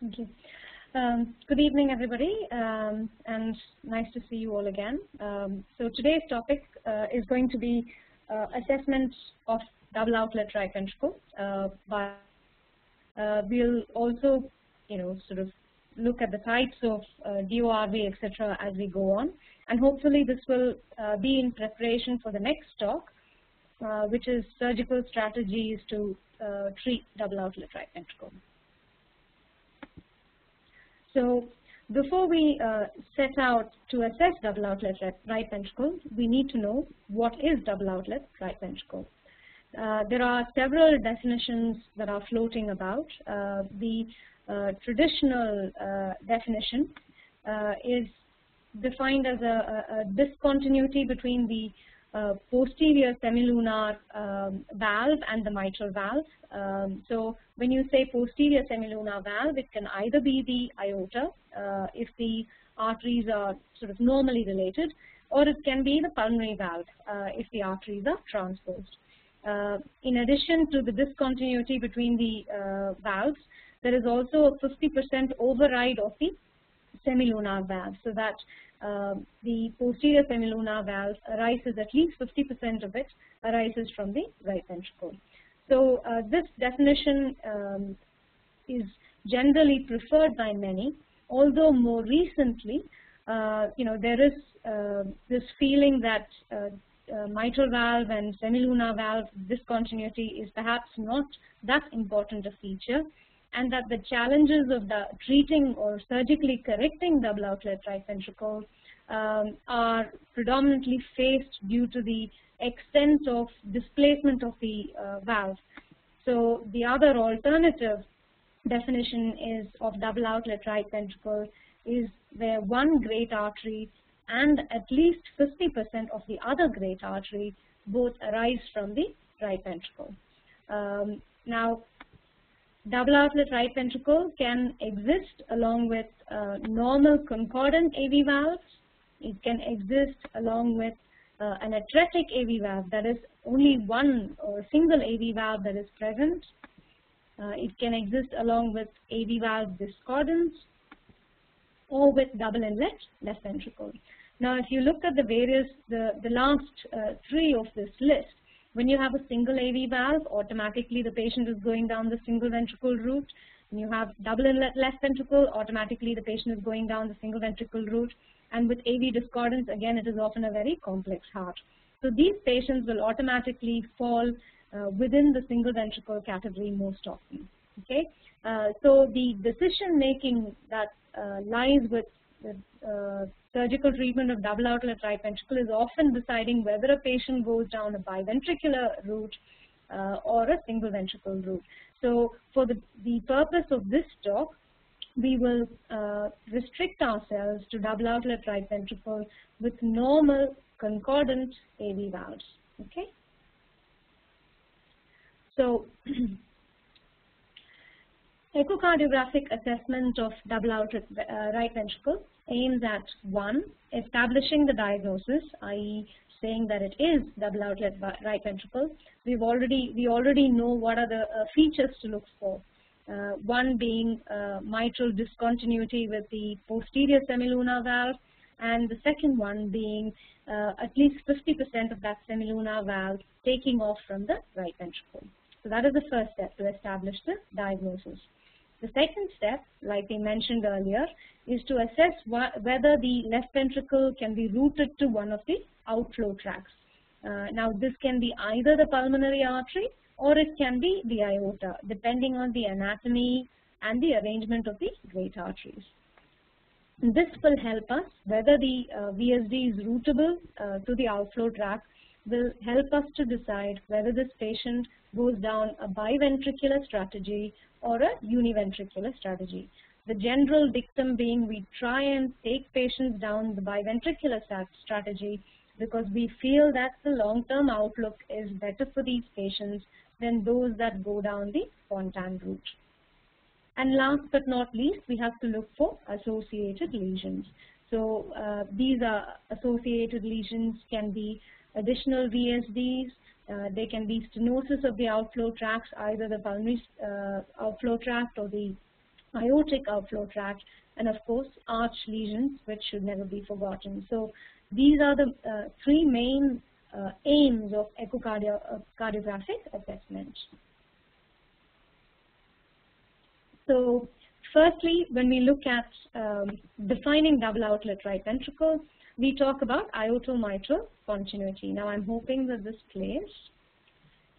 Thank you. Good evening, everybody, and nice to see you all again. So today's topic is going to be assessment of double outlet right ventricle. We'll also, sort of look at the types of DORV, etc. as we go on, and hopefully this will be in preparation for the next talk, which is surgical strategies to treat double outlet right ventricle. So before we set out to assess double outlet right ventricle, we need to know what is double outlet right ventricle. There are several definitions that are floating about. The traditional definition is defined as a discontinuity between the posterior semilunar valve and the mitral valve. So when you say posterior semilunar valve, it can either be the aorta if the arteries are sort of normally related, or it can be the pulmonary valve if the arteries are transposed. In addition to the discontinuity between the valves, there is also a 50% override of the semilunar valve, so that the posterior semilunar valve arises, at least 50% of it arises from the right ventricle. So this definition is generally preferred by many, although more recently, there is this feeling that mitral valve and semilunar valve discontinuity is perhaps not that important a feature, and that the challenges of the treating or surgically correcting double outlet right ventricle are predominantly faced due to the extent of displacement of the valve. So the other alternative definition is of double outlet right ventricle is where one great artery and at least 50% of the other great artery both arise from the right ventricle. Now, double outlet right ventricle can exist along with normal concordant AV valves. It can exist along with an atretic AV valve, that is only one or single AV valve that is present. It can exist along with AV valve discordance or with double inlet left ventricle. Now, if you look at the last three of this list, when you have a single AV valve, automatically the patient is going down the single ventricle route. When you have double inlet left ventricle, automatically the patient is going down the single ventricle route. And with AV discordance, again, it is often a very complex heart. So these patients will automatically fall within the single ventricle category most often. Okay, so the decision making that lies with surgical treatment of double outlet right ventricle is often deciding whether a patient goes down a biventricular route or a single ventricle route. So for the purpose of this talk, we will restrict ourselves to double outlet right ventricle with normal concordant AV valves. Okay. So echocardiographic assessment of double outlet right ventricle aims at 1, establishing the diagnosis, i.e. saying that it is double outlet right ventricle. We already know what are the features to look for. One being mitral discontinuity with the posterior semilunar valve, and the second one being at least 50% of that semilunar valve taking off from the right ventricle. So that is the first step to establish the diagnosis. The second step, like we mentioned earlier, is to assess whether the left ventricle can be routed to one of the outflow tracts. Now, this can be either the pulmonary artery or it can be the aorta, depending on the anatomy and the arrangement of the great arteries. This will help us, whether the VSD is routable to the outflow tract, will help us to decide whether this patient goes down a biventricular strategy or a univentricular strategy. The general dictum being we try and take patients down the biventricular strategy because we feel that the long-term outlook is better for these patients than those that go down the spontan route. And last but not least, we have to look for associated lesions. So these are associated lesions can be additional VSDs, they can be stenosis of the outflow tracts, either the pulmonary outflow tract or the aortic outflow tract, and of course arch lesions, which should never be forgotten. So these are the three main aims of echocardiographic assessment. So firstly, when we look at defining double outlet right ventricle, we talk about aortomitral continuity. Now I'm hoping that this plays.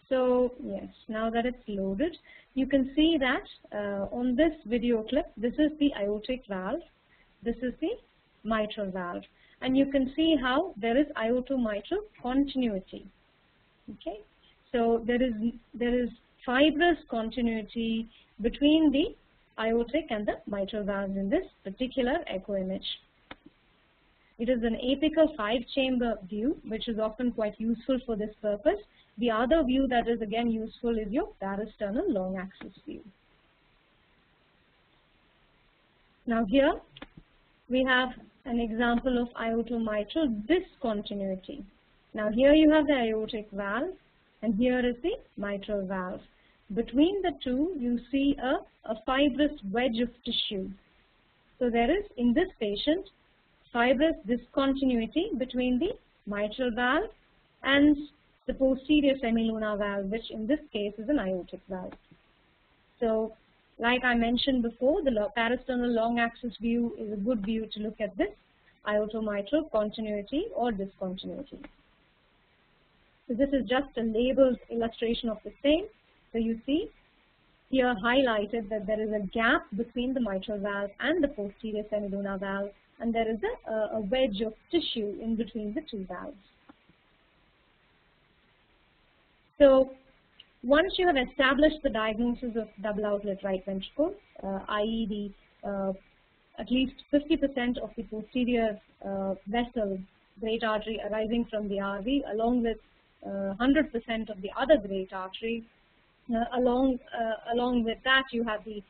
So yes, now that it's loaded, you can see that on this video clip, this is the aortic valve, this is the mitral valve, and you can see how there is aortomitral continuity. Okay, so there is fibrous continuity between the aortic and the mitral valves in this particular echo image. It is an apical 5-chamber view, which is often quite useful for this purpose. The other view that is again useful is your parasternal long axis view. Now here we have an example of aortomitral discontinuity. Now here you have the aortic valve and here is the mitral valve. Between the two you see a fibrous wedge of tissue. So there is, in this patient, fibrous discontinuity between the mitral valve and the posterior semilunar valve, which in this case is an aortic valve. So, like I mentioned before, the parasternal long axis view is a good view to look at this aortomitral continuity or discontinuity. So this is just a labeled illustration of the same. So you see here highlighted that there is a gap between the mitral valve and the posterior semilunar valve, and there is a wedge of tissue in between the two valves. So once you have established the diagnosis of double outlet right ventricle, i.e. at least 50% of the posterior vessel, great artery arising from the RV, along with 100% of the other great artery, along with that you have the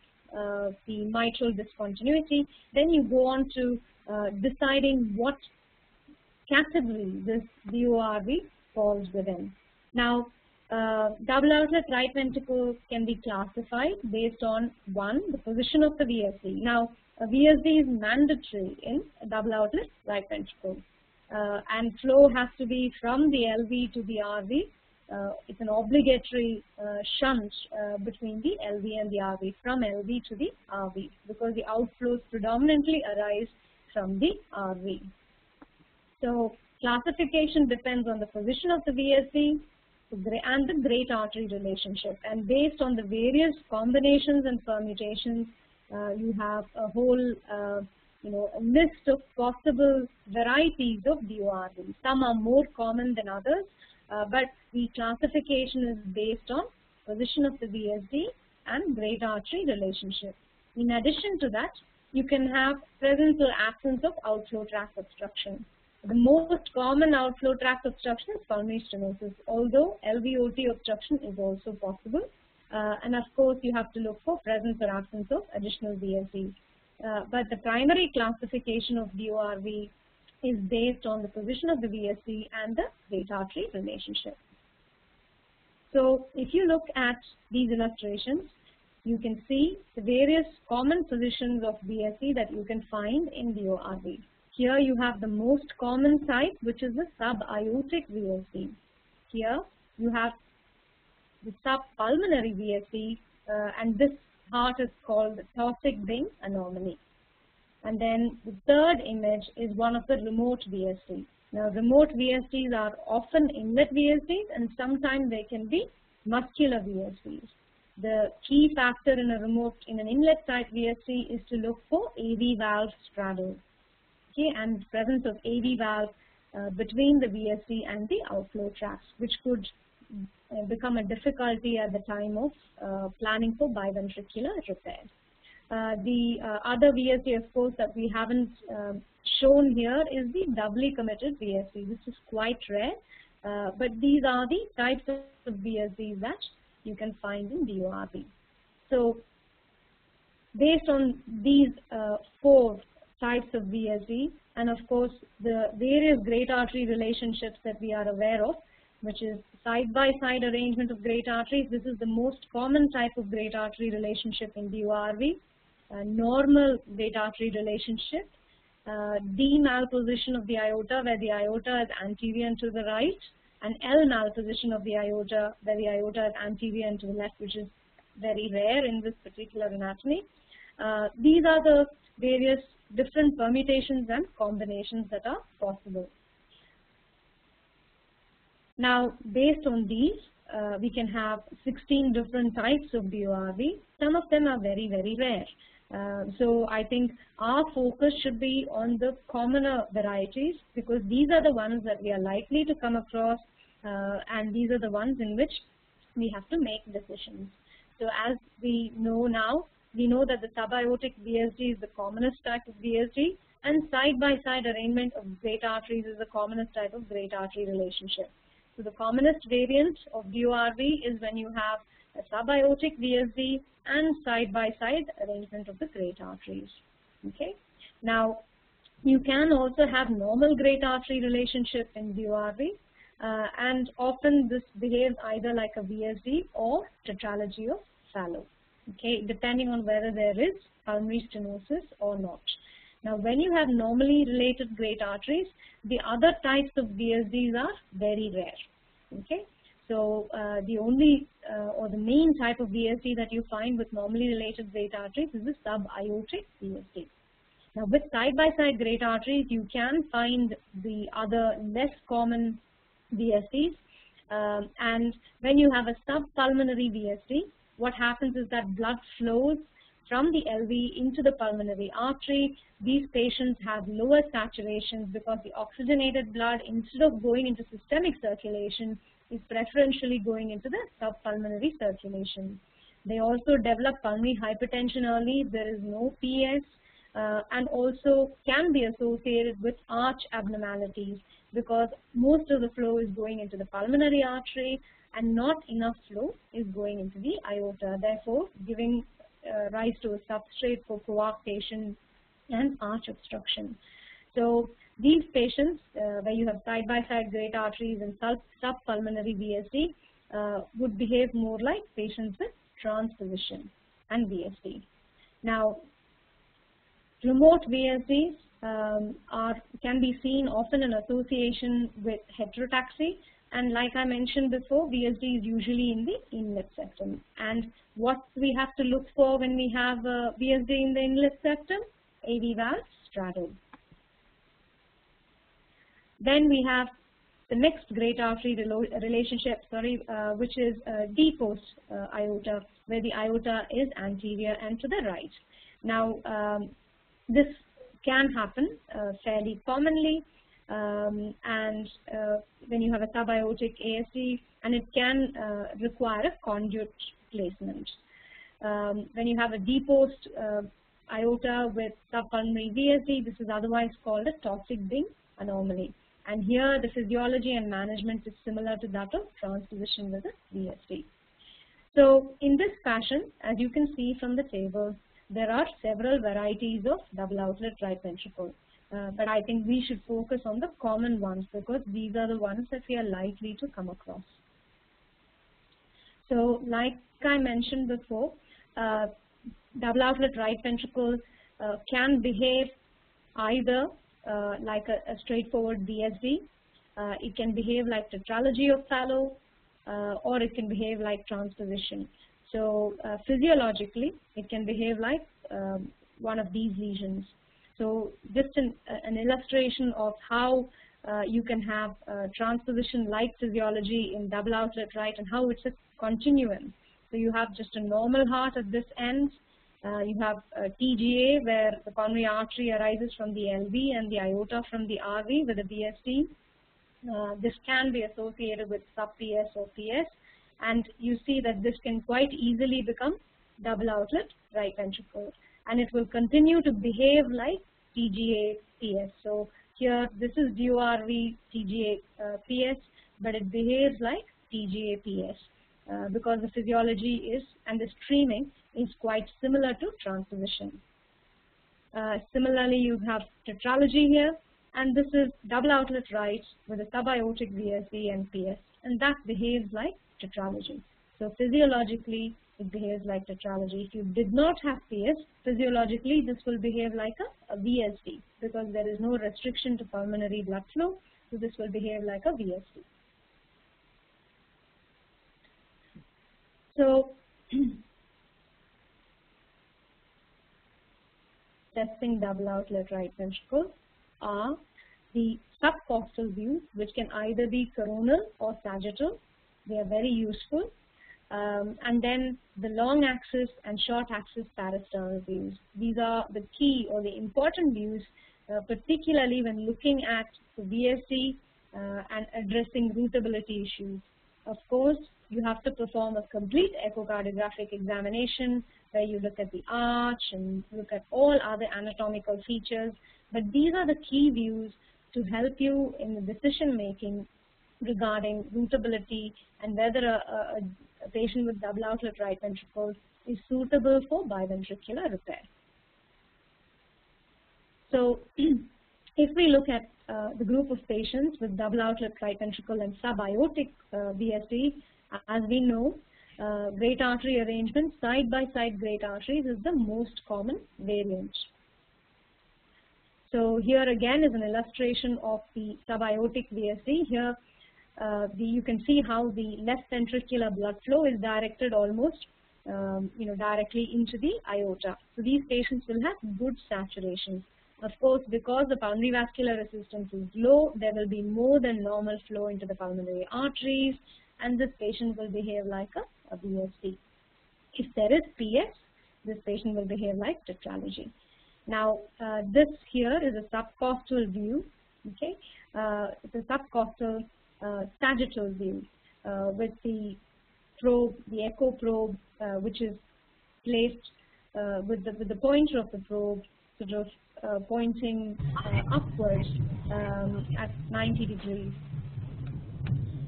mitral discontinuity, then you go on to deciding what category this DORV falls within. Now, double outlet right ventricle can be classified based on, one, the position of the VSD. Now, a VSD is mandatory in a double outlet right ventricle, and flow has to be from the LV to the RV. It's an obligatory shunt between the LV and the RV, from LV to the RV, because the outflows predominantly arise from the RV. So classification depends on the position of the VSD and the great artery relationship, and based on the various combinations and permutations, you have a whole a list of possible varieties of DORV. Some are more common than others, but the classification is based on position of the VSD and great artery relationship. In addition to that, you can have presence or absence of outflow tract obstruction. The most common outflow tract obstruction is pulmonary stenosis, although LVOT obstruction is also possible. And of course, you have to look for presence or absence of additional VSDs. But the primary classification of DORV is based on the position of the VSD and the great artery relationship. So if you look at these illustrations, you can see the various common positions of VSD that you can find in DORV. Here you have the most common type, which is the subaortic VSD. Here you have the subpulmonary VSD, and this part is called the Taussig-Bing anomaly. And then the third image is one of the remote VSD. Now, remote VSDs are often inlet VSDs, and sometimes they can be muscular VSDs. The key factor in an inlet type VSD is to look for AV valve straddle. Okay, and presence of AV valve between the VSD and the outflow tracts, which could become a difficulty at the time of planning for biventricular repair. The other VSD, of course, that we haven't shown here is the doubly committed VSD. This is quite rare, but these are the types of VSDs that you can find in DORV. So, based on these 4 types of VSD, and of course the various great artery relationships that we are aware of, which is side-by-side arrangement of great arteries. This is the most common type of great artery relationship in DORV. normal great artery relationship, D malposition of the aorta where the aorta is anterior and to the right, and L malposition of the aorta where the aorta is anterior and to the left, which is very rare in this particular anatomy. These are the various different permutations and combinations that are possible. Now, based on these, we can have 16 different types of DORV. Some of them are very, very rare. So I think our focus should be on the commoner varieties, because these are the ones that we are likely to come across, and these are the ones in which we have to make decisions. So as we know now, we know that the subaortic VSD is the commonest type of VSD, and side-by-side arrangement of great arteries is the commonest type of great artery relationship. So the commonest variant of DORV is when you have a subaortic VSD and side-by-side arrangement of the great arteries. Okay. Now, you can also have normal great artery relationship in DORV, and often this behaves either like a VSD or tetralogy of Fallot. Okay, depending on whether there is pulmonary stenosis or not. Now, when you have normally related great arteries, the other types of VSDs are very rare. Okay, so the only or the main type of VSD that you find with normally related great arteries is the subaortic VSD. Now, with side-by-side great arteries, you can find the other less common VSDs, and when you have a subpulmonary VSD, what happens is that blood flows from the LV into the pulmonary artery. These patients have lower saturations because the oxygenated blood, instead of going into systemic circulation, is preferentially going into the subpulmonary circulation. They also develop pulmonary hypertension early. There is no PS, and also can be associated with arch abnormalities because most of the flow is going into the pulmonary artery and not enough flow is going into the aorta, therefore giving rise to a substrate for coarctation and arch obstruction. So these patients, where you have side-by-side great arteries and subpulmonary VSD, would behave more like patients with transposition and VSD. Now, remote VSDs can be seen often in association with heterotaxy. And like I mentioned before, VSD is usually in the inlet septum. And what we have to look for when we have VSD in the inlet septum? AV valve straddle. Then we have the next great artery relationship, which is D post aorta, where the aorta is anterior and to the right. Now, this can happen fairly commonly. And when you have a subaortic ASD, and it can require a conduit placement. When you have a depost aorta with subpulmonary VSD, this is otherwise called a Taussig-Bing anomaly. And here the physiology and management is similar to that of transposition with a VSD. So in this fashion, as you can see from the table, there are several varieties of double outlet right ventricle. But I think we should focus on the common ones because these are the ones that we are likely to come across. So like I mentioned before, double outlet right ventricle can behave either like a straightforward VSD, it can behave like tetralogy of Fallot, or it can behave like transposition. So physiologically, it can behave like one of these lesions. So just an illustration of how you can have transposition-like physiology in double outlet right and how it's a continuum. So you have just a normal heart at this end. You have a TGA where the pulmonary artery arises from the LV and the aorta from the RV with a VSD. This can be associated with sub-PS or PS. And you see that this can quite easily become double outlet right ventricle. And it will continue to behave like TGA PS. So here this is DORV TGA PS, but it behaves like TGA PS because the physiology is and the streaming is quite similar to transposition. Similarly, you have tetralogy here, and this is double outlet right with a subaortic VSD and PS, and that behaves like tetralogy. So physiologically, it behaves like tetralogy. If you did not have PS, physiologically this will behave like a VSD, because there is no restriction to pulmonary blood flow, so this will behave like a VSD. So, testing double outlet right ventricle are the subcostal views, which can either be coronal or sagittal. They are very useful. And then the long axis and short axis parasternal views. These are the key or the important views, particularly when looking at the VSD and addressing rootability issues. Of course, you have to perform a complete echocardiographic examination where you look at the arch and look at all other anatomical features. But these are the key views to help you in the decision making regarding rootability and whether a patient with double outlet right ventricle is suitable for biventricular repair. So, if we look at the group of patients with double outlet right ventricle and subaortic VSD, as we know, great artery arrangement, side-by-side great arteries is the most common variant. So here again is an illustration of the subaortic VSD. Here you can see how the left ventricular blood flow is directed almost directly into the aorta. So these patients will have good saturation. Of course, because the pulmonary vascular resistance is low, there will be more than normal flow into the pulmonary arteries, and this patient will behave like a VSD. If there is PS, this patient will behave like tetralogy. Now, this here is a subcostal view. Okay, it's a subcostal sagittal view with the probe, the echo probe, which is placed with the pointer of the probe sort of pointing upwards at 90 degrees.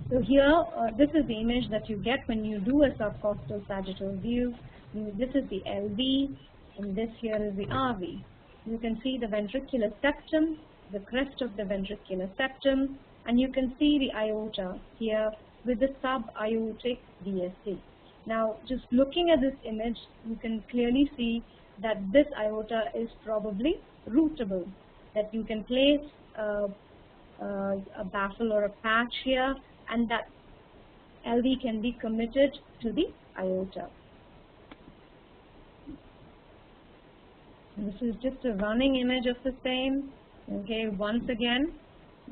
So here, this is the image that you get when you do a subcostal sagittal view. This is the LV, and this here is the RV. You can see the ventricular septum, the crest of the ventricular septum, and you can see the aorta here with the subaortic VSD. Now, just looking at this image, you can clearly see that this aorta is probably rootable, that you can place a baffle or a patch here, and that LV can be committed to the aorta. This is just a running image of the same. Okay, once again,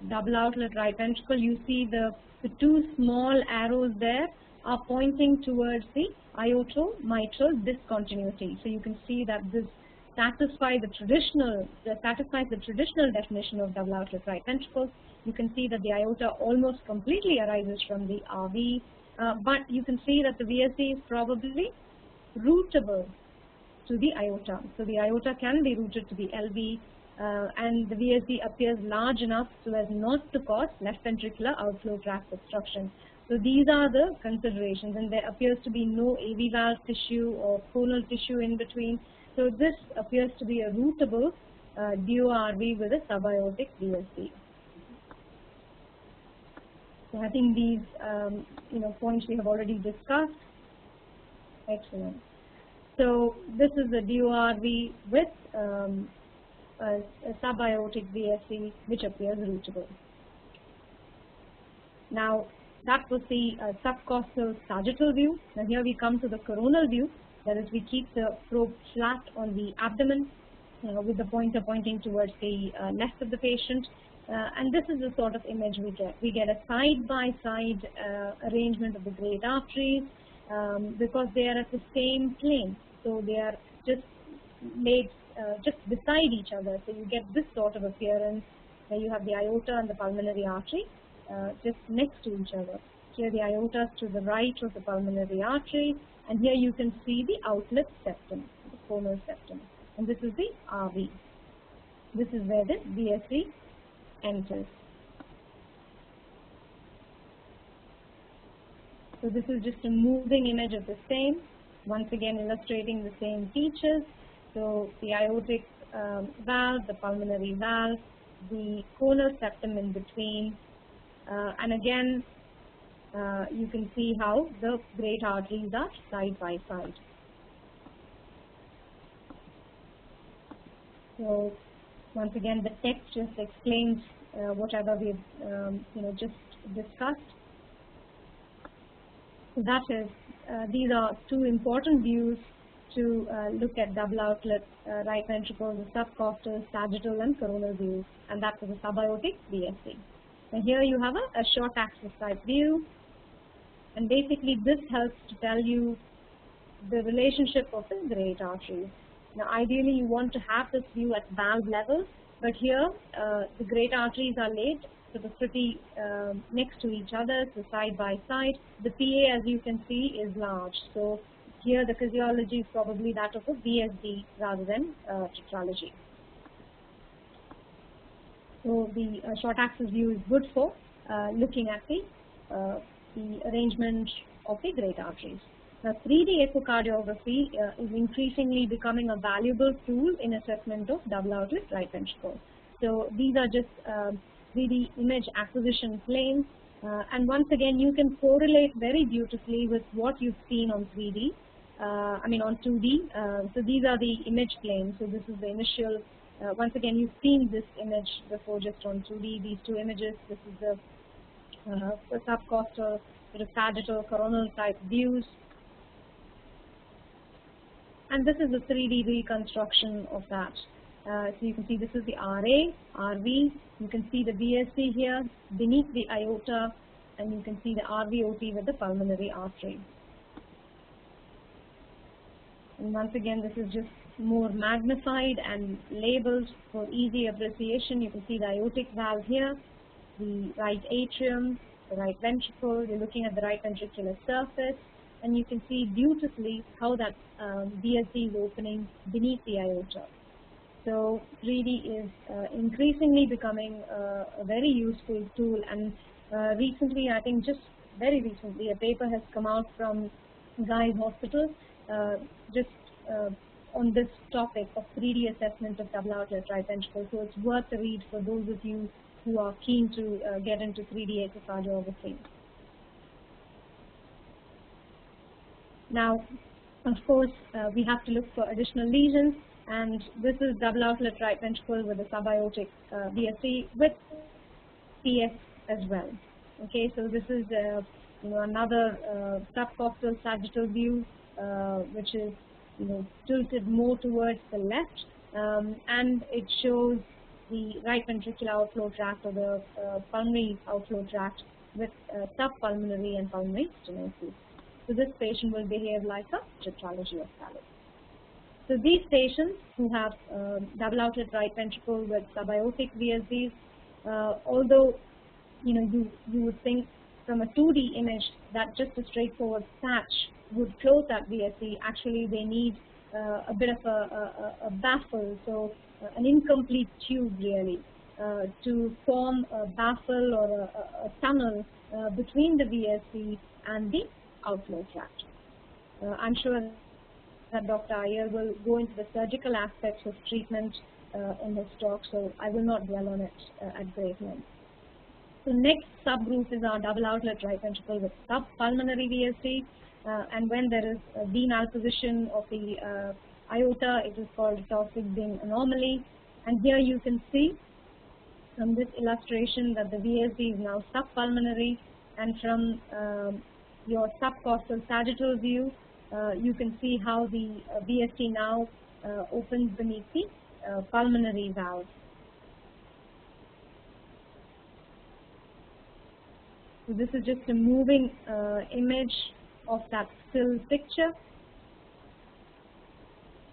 double outlet right ventricle, you see the two small arrows there are pointing towards the aorto-mitral discontinuity. So you can see that this satisfies the traditional definition of double outlet right ventricle. You can see that the aorta almost completely arises from the RV, but you can see that the VSD is probably rootable to the aorta. So the aorta can be rooted to the LV, and the VSD appears large enough so as not to cause left ventricular outflow tract obstruction. So these are the considerations, and there appears to be no AV valve tissue or coronal tissue in between. So this appears to be a rootable DORV with a subaortic VSD. So I think these points we have already discussed. Excellent. So this is the DORV with a subaortic VSD which appears rootable. Now that was the subcostal sagittal view. Now here we come to the coronal view. That is, we keep the probe flat on the abdomen with the pointer pointing towards the left of the patient. And this is the sort of image we get. We get a side-by-side arrangement of the great arteries because they are at the same plane. So they are just made just beside each other. So you get this sort of appearance where you have the aorta and the pulmonary artery just next to each other. Here the aorta is to the right of the pulmonary artery, and here you can see the outlet septum, the coronal septum. And this is the RV. This is where the VSD enters. So this is just a moving image of the same, once again illustrating the same features. So the aortic valve, the pulmonary valve, the coronal septum in between, and again you can see how the great arteries are side by side. So once again, the text just explains whatever we've just discussed. So that is, these are two important views to look at double outlet right ventricle, the subcostal, sagittal, and coronal views, and that was a subaortic VSD. And here you have a short axis type view, and basically this helps to tell you the relationship of the great arteries. Now ideally you want to have this view at valve level, but here the great arteries are laid sort of pretty next to each other, so side by side. The PA, as you can see, is large. So here the physiology is probably that of a VSD rather than tetralogy. So the short axis view is good for looking at the arrangement of the great arteries. Now 3D echocardiography is increasingly becoming a valuable tool in assessment of double outlet right ventricle. So these are just 3D image acquisition planes, and once again you can correlate very beautifully with what you've seen on 3D, on 2D. So these are the image planes. So this is the initial, once again you've seen this image before just on 2D, these two images. This is the subcostal, sort of sagittal, coronal type views. And this is the 3D reconstruction of that. So you can see this is the RA, RV, you can see the VSD here beneath the aorta, and you can see the RVOT with the pulmonary artery. And once again, this is just more magnified and labeled for easy appreciation. You can see the aortic valve here, the right atrium, the right ventricle. You're looking at the right ventricular surface, and you can see beautifully how that VSD is opening beneath the aorta. So 3D is increasingly becoming a very useful tool, and recently, I think just very recently, a paper has come out from Guy's Hospital just on this topic of 3D assessment of double outlet right ventricle. So it's worth a read for those of you who are keen to get into 3D echocardiography. Now, of course, we have to look for additional lesions, and this is double outlet right ventricle with a subaortic VSD with PS as well. Okay, so this is another subcostal sagittal view, which is tilted more towards the left, and it shows the right ventricular outflow tract or the pulmonary outflow tract with subpulmonary and pulmonary stenosis. So this patient will behave like a tetralogy of Fallot. So these patients who have double outlet right ventricle with subaortic VSDs, although you would think from a 2D image that just a straightforward patch would close that VSD, actually they need a bit of a baffle, so an incomplete tube really, to form a baffle or a tunnel between the VSD and the outflow tract. I'm sure that Dr. Iyer will go into the surgical aspects of treatment in his talk, so I will not dwell on it at great length. So next subgroup is our double outlet right ventricle with subpulmonary VSD, and when there is a demalposition of the aorta, it is called Taussig-Bing anomaly. And here you can see from this illustration that the VSD is now subpulmonary, and from your subcostal sagittal view, you can see how the VSD now opens beneath the pulmonary valve. So this is just a moving image of that still picture,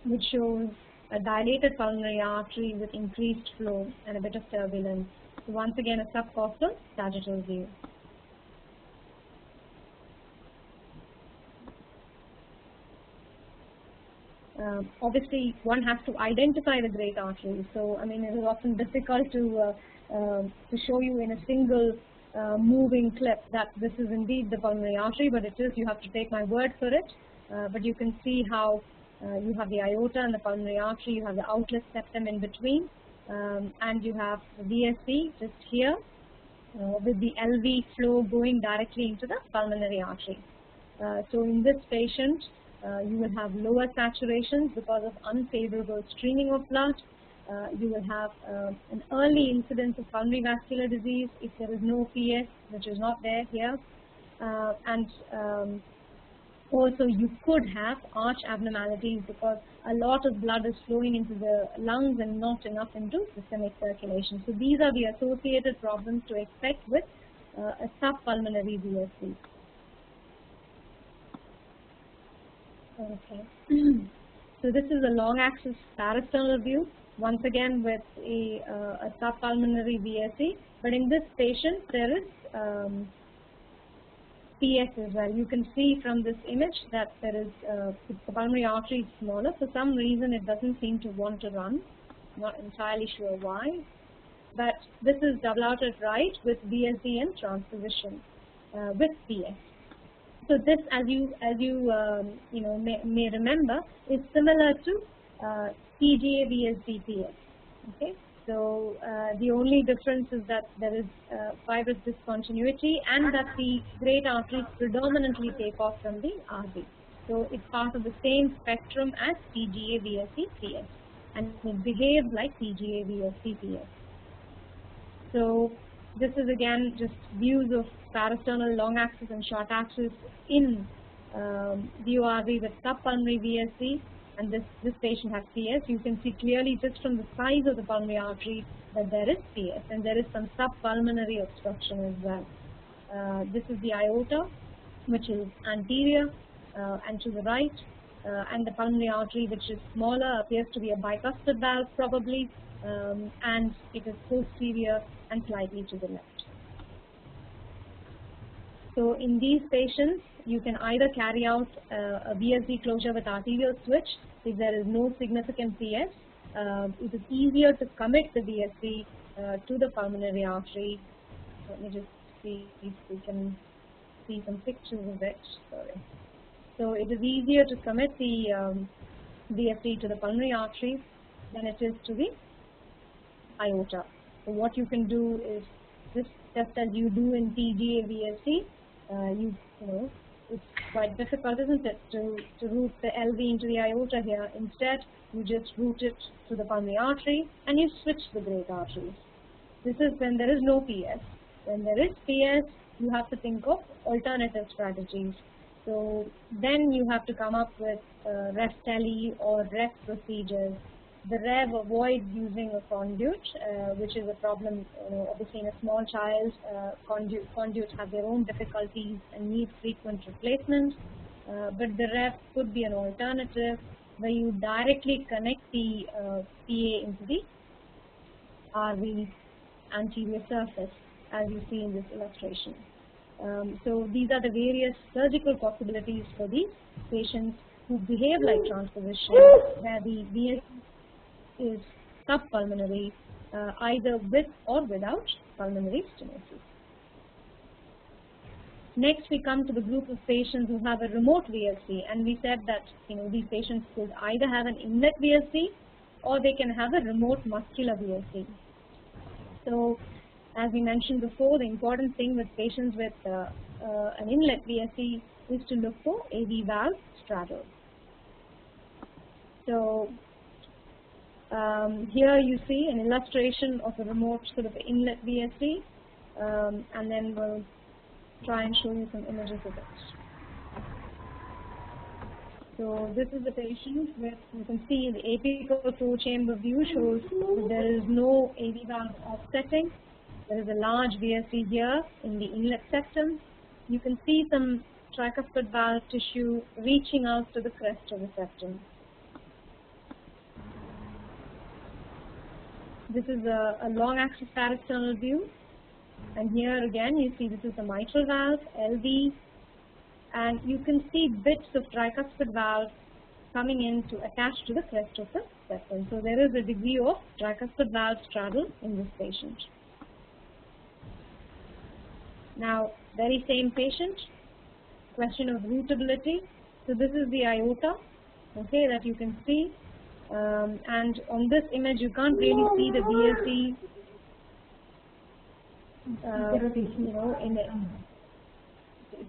which shows a dilated pulmonary artery with increased flow and a bit of turbulence. So once again, a subcostal sagittal view. Obviously, one has to identify the great artery. So, I mean, it is often difficult to show you in a single moving clip that this is indeed the pulmonary artery, but it is. You have to take my word for it. But you can see how you have the aorta and the pulmonary artery. You have the outlet septum in between, and you have the VSD just here, with the LV flow going directly into the pulmonary artery. So in this patient, you will have lower saturations because of unfavorable streaming of blood. You will have an early incidence of pulmonary vascular disease if there is no PS, which is not there here. Also you could have arch abnormalities because a lot of blood is flowing into the lungs and not enough into systemic circulation. So these are the associated problems to expect with a subpulmonary VSD. Okay. So this is a long axis parasternal view, once again with a subpulmonary VSD, but in this patient there is PS as well. You can see from this image that there is the pulmonary artery is smaller. For some reason it doesn't seem to want to run. Not entirely sure why. But this is double outlet right with VSD and transposition with PS. So this, as you may remember, is similar to PGA VSD PS. Okay. So the only difference is that there is fibrous discontinuity and that the great arteries predominantly take off from the RV. So it's part of the same spectrum as PGA VSD PS, and it behaves like PGA VSD PS. So this is again just views of parasternal long axis and short axis in DORV with subpulmonary VSD. And this patient has PS. You can see clearly just from the size of the pulmonary artery that there is PS, and there is some subpulmonary obstruction as well. This is the aorta, which is anterior and to the right, and the pulmonary artery, which is smaller, appears to be a bicuspid valve probably, and it is posterior and slightly to the left. So in these patients, you can either carry out a VSD closure with arterial switch if there is no significant PS. It is easier to commit the VSD to the pulmonary artery. Let me just see if we can see some pictures of it. Sorry. So it is easier to commit the VSD to the pulmonary artery than it is to the aorta. So what you can do is just as you do in PGA VSD, you know, it's quite difficult, isn't it, to route the LV into the aorta here. Instead, you just route it to the pulmonary artery and you switch the great arteries. This is when there is no PS. When there is PS, you have to think of alternative strategies. So then you have to come up with REF tele or REF procedures. The REV avoids using a conduit, which is a problem, obviously in a small child. Conduits have their own difficulties and need frequent replacement. But the REV could be an alternative where you directly connect the PA into the RV anterior surface, as you see in this illustration. So these are the various surgical possibilities for these patients who behave like transposition, where the VSD is subpulmonary, either with or without pulmonary stenosis. Next, we come to the group of patients who have a remote VSD, and we said that these patients could either have an inlet VSD or they can have a remote muscular VSD. So, as we mentioned before, the important thing with patients with an inlet VSD is to look for AV valve straddle. So here you see an illustration of a remote sort of inlet VSD, and then we'll try and show you some images of it. So this is the patient with, you can see the apical flow chamber view shows that there is no AV valve offsetting. There is a large VSD here in the inlet septum. You can see some tricuspid valve tissue reaching out to the crest of the septum. This is a long axis parasternal view, and here again you see this is a mitral valve, LV, and you can see bits of tricuspid valve coming in to attach to the crest of the septum. So there is a degree of tricuspid valve straddle in this patient. Now, very same patient, question of rootability. So this is the aorta, okay, that you can see. And on this image, you can't really see the VSD.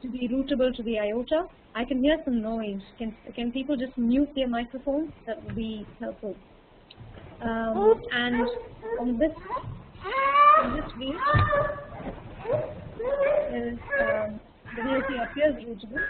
to be routable to the aorta. I can hear some noise. Can people just mute their microphones? That would be helpful. And on this view, the VSD appears routable.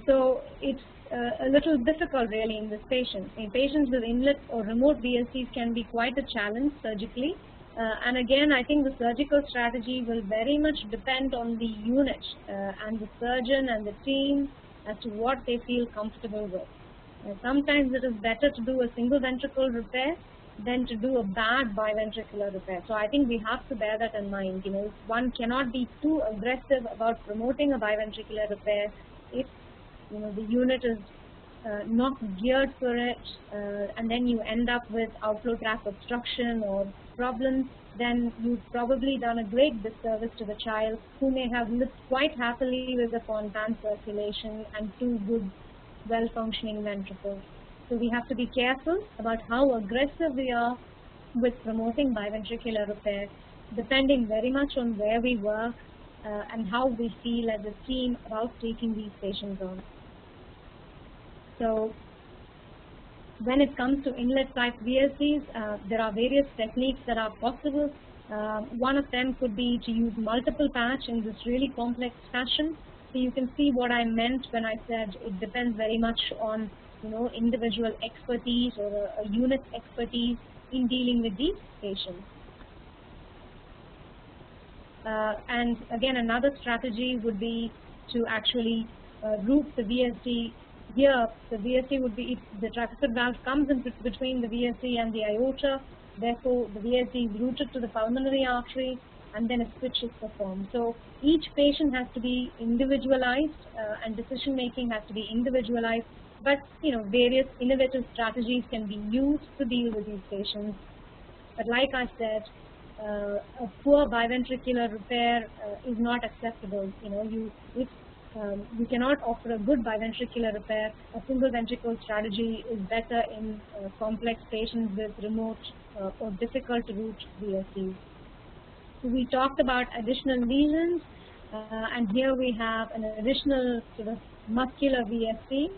So it's a little difficult really in this patient. In patients with inlet or remote VSDs can be quite a challenge surgically. And again, I think the surgical strategy will very much depend on the unit and the surgeon and the team as to what they feel comfortable with. Sometimes it is better to do a single ventricle repair than to do a bad biventricular repair. So I think we have to bear that in mind. One cannot be too aggressive about promoting a biventricular repair if the unit is not geared for it, and then you end up with outflow tract obstruction or problems. Then you've probably done a great disservice to the child who may have lived quite happily with the spontan circulation and two good, well-functioning ventricles. So we have to be careful about how aggressive we are with promoting biventricular repair, depending very much on where we work and how we feel as a team about taking these patients on. So when it comes to inlet type VSDs, there are various techniques that are possible. One of them could be to use multiple patch in this really complex fashion. So you can see what I meant when I said it depends very much on individual expertise or a unit expertise in dealing with these patients. And again, another strategy would be to actually route the VSD. Here, the VSD would be, if the tricuspid valve comes in between the VSD and the aorta, therefore the VSD is routed to the pulmonary artery, and then a switch is performed. So each patient has to be individualized, and decision making has to be individualized. But various innovative strategies can be used to deal with these patients. But like I said, a poor biventricular repair is not acceptable. You cannot offer a good biventricular repair. A single ventricle strategy is better in complex patients with remote or difficult to route VSDs. So we talked about additional lesions, and here we have an additional sort of muscular VSD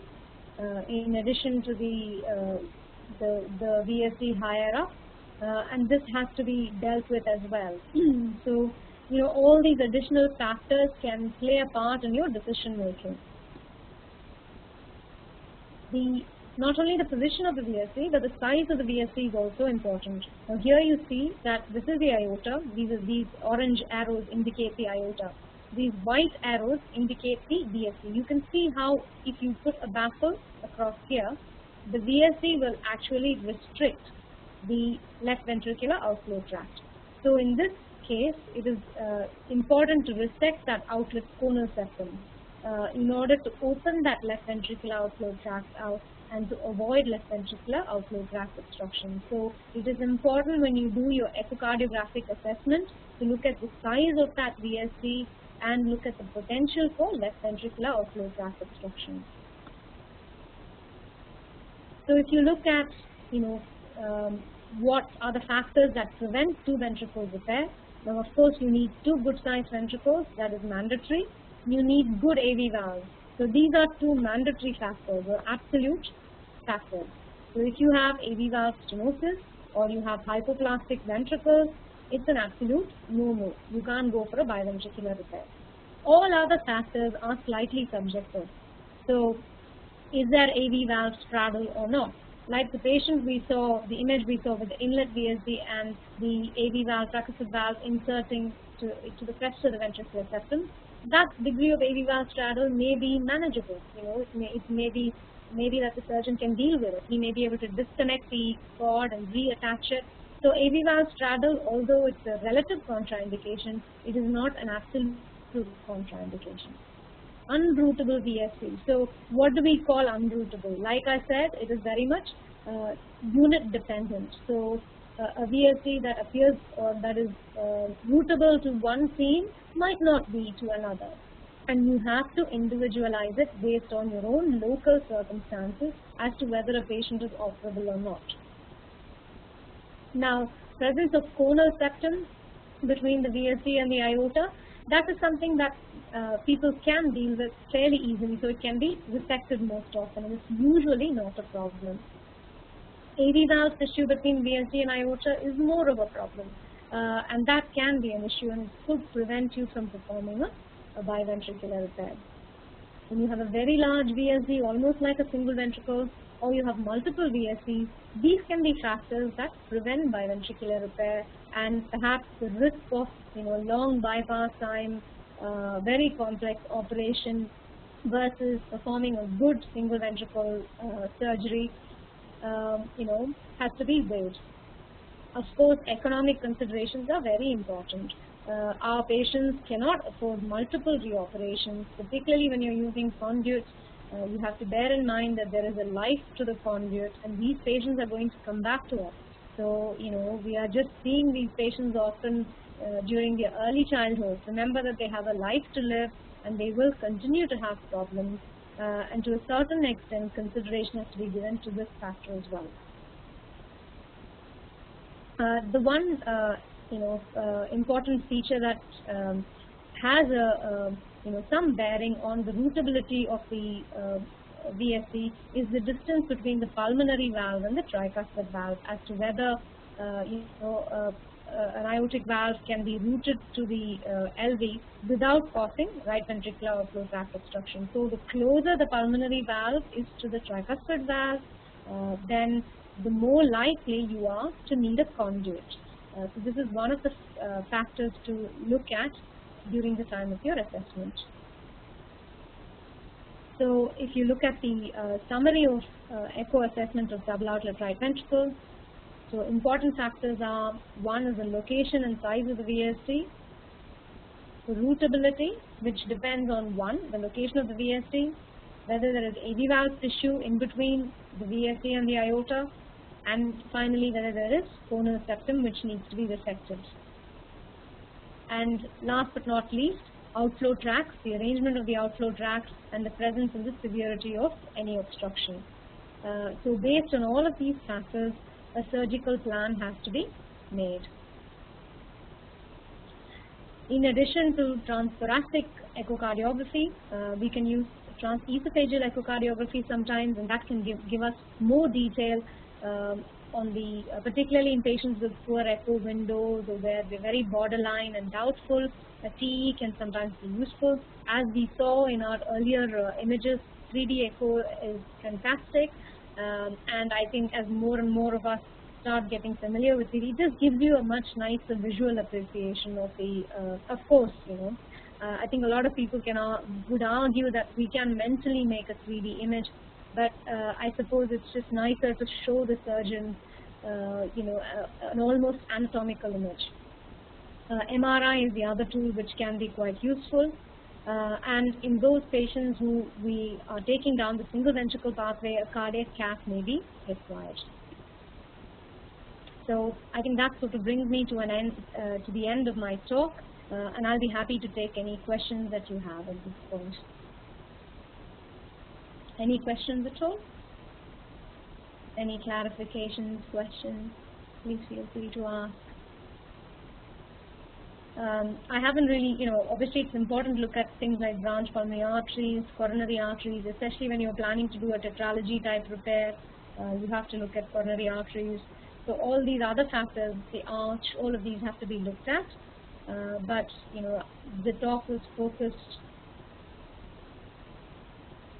in addition to the VSD higher up, and this has to be dealt with as well. So all these additional factors can play a part in your decision making. Not only the position of the VSD, but the size of the VSD is also important. Now here you see that this is the aorta. These orange arrows indicate the aorta. These white arrows indicate the VSD. You can see how if you put a baffle across here, the VSD will actually restrict the left ventricular outflow tract. So in this case, it is important to resect that outlet conal septum in order to open that left ventricular outflow tract out and to avoid left ventricular outflow tract obstruction. So it is important when you do your echocardiographic assessment to look at the size of that VSD and look at the potential for left ventricular outflow tract obstruction. So if you look at what are the factors that prevent two ventricle repair, now of course you need two good sized ventricles, that is mandatory. You need good AV valves. So these are two mandatory factors or absolute factors. So if you have AV valve stenosis or you have hypoplastic ventricles, it's an absolute no-no. You can't go for a biventricular repair. All other factors are slightly subjective. So is there AV valve straddle or not? Like the patient we saw, the image we saw with the inlet VSD and the AV valve, tricuspid valve inserting to the crest of the ventricular septum, that degree of AV valve straddle may be manageable. It may be that the surgeon can deal with it. He may be able to disconnect the cord and reattach it. So AV valve straddle, although it's a relative contraindication, it is not an absolute contraindication. Unroutable VSD. So what do we call unroutable? Like I said, it is very much unit dependent. So a VSD that appears or that is routable to one scene might not be to another. And you have to individualize it based on your own local circumstances as to whether a patient is operable or not. Now, presence of conal septum. between the VSD and the aorta, that is something that people can deal with fairly easily, so it can be resected most often, and it's usually not a problem. AV valve tissue between VSD and aorta is more of a problem, and that can be an issue, and it could prevent you from performing a biventricular repair. When you have a very large VSD, almost like a single ventricle, or you have multiple VSDs, these can be factors that prevent biventricular repair, and perhaps the risk of long bypass time, very complex operation versus performing a good single ventricle surgery, has to be weighed. Of course, economic considerations are very important. Our patients cannot afford multiple reoperations, particularly when you're using conduits. You have to bear in mind that there is a life to the conduit, and these patients are going to come back to us. So, we are just seeing these patients often during their early childhood. Remember that they have a life to live, and they will continue to have problems. And to a certain extent, consideration has to be given to this factor as well. The one important feature that has some bearing on the rootability of the VSD is the distance between the pulmonary valve and the tricuspid valve, as to whether an aortic valve can be routed to the LV without causing right ventricular outflow tract obstruction. So the closer the pulmonary valve is to the tricuspid valve, then the more likely you are to need a conduit. So this is one of the factors to look at during the time of your assessment. So if you look at the summary of echo assessment of double outlet right ventricle, so important factors are: one is the location and size of the VSD, the rootability, which depends on the location of the VSD, whether there is AV valve tissue in between the VSD and the aorta, and finally whether there is coronal septum which needs to be resected. And last but not least, outflow tracts, the arrangement of the outflow tracts, and the presence and the severity of any obstruction. So based on all of these factors, a surgical plan has to be made. In addition to transthoracic echocardiography, we can use transesophageal echocardiography sometimes, and that can give us more detail on the, particularly in patients with poor echo windows or where they're very borderline and doubtful. A TE can sometimes be useful. As we saw in our earlier images, 3D echo is fantastic, and I think as more and more of us start getting familiar with it, it just gives you a much nicer visual appreciation of the, of course, I think a lot of people would argue that we can mentally make a 3D image, but I suppose it's just nicer to show the surgeon, an almost anatomical image. MRI is the other tool which can be quite useful, and in those patients who we are taking down the single ventricle pathway, a cardiac cath may be required. So I think that sort of brings me to an end, to the end of my talk, and I'll be happy to take any questions that you have at this point. Any questions at all? Any clarifications, questions? Please feel free to ask. I haven't really, obviously it's important to look at things like branch pulmonary arteries, coronary arteries, especially when you're planning to do a tetralogy type repair. You have to look at coronary arteries. So all these other factors, the arch, all of these have to be looked at. But the talk was focused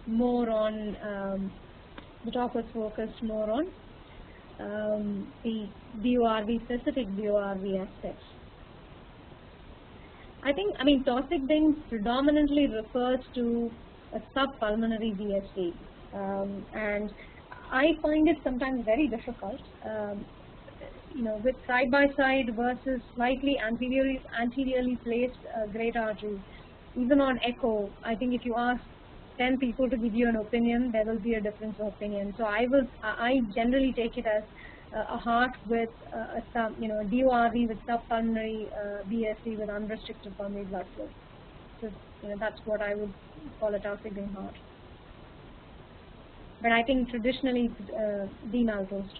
more on the DORV, specific DORV aspects. I mean, Taussig-Bing predominantly refers to a subpulmonary VSD, and I find it sometimes very difficult, with side-by-side versus slightly anteriorly placed great arteries. Even on echo, I think if you ask 10 people to give you an opinion, there will be a difference of opinion. So I generally take it as a heart with a DORV with subpulmonary VSD with unrestricted pulmonary blood flow. So that's what I would call a Taussig-Bing heart. But I think traditionally it's demaltosed. 'Maltosed.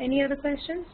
Any other questions?